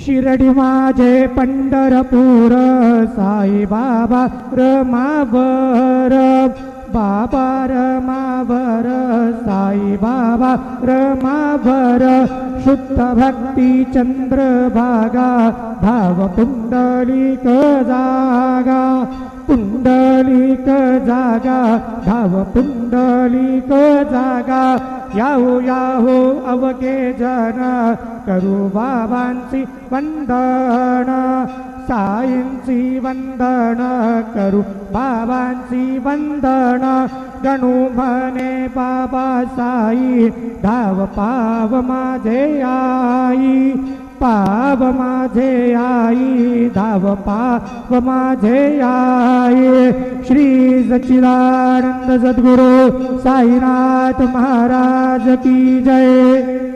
शिरडी माझे पंढरपूर साई बाबा रमावर बाबा रमावर साई बाबा रमावर शुद्ध भक्ती चंद्रभागा भाव पुंडलिक जागा पुंडलिक जागा भाव पुंडलिक जागा याहो याहो अवघे जन करू बाबांची वंदन साईंची वंदन करू बाबांची वंदन गणू म्हणे बाबा साई धाव पाव माझे आई पाव माझे आई धाव पाव माझे आई श्री सच्चिदानंद सद्गुरु साईनाथ महाराज की जय।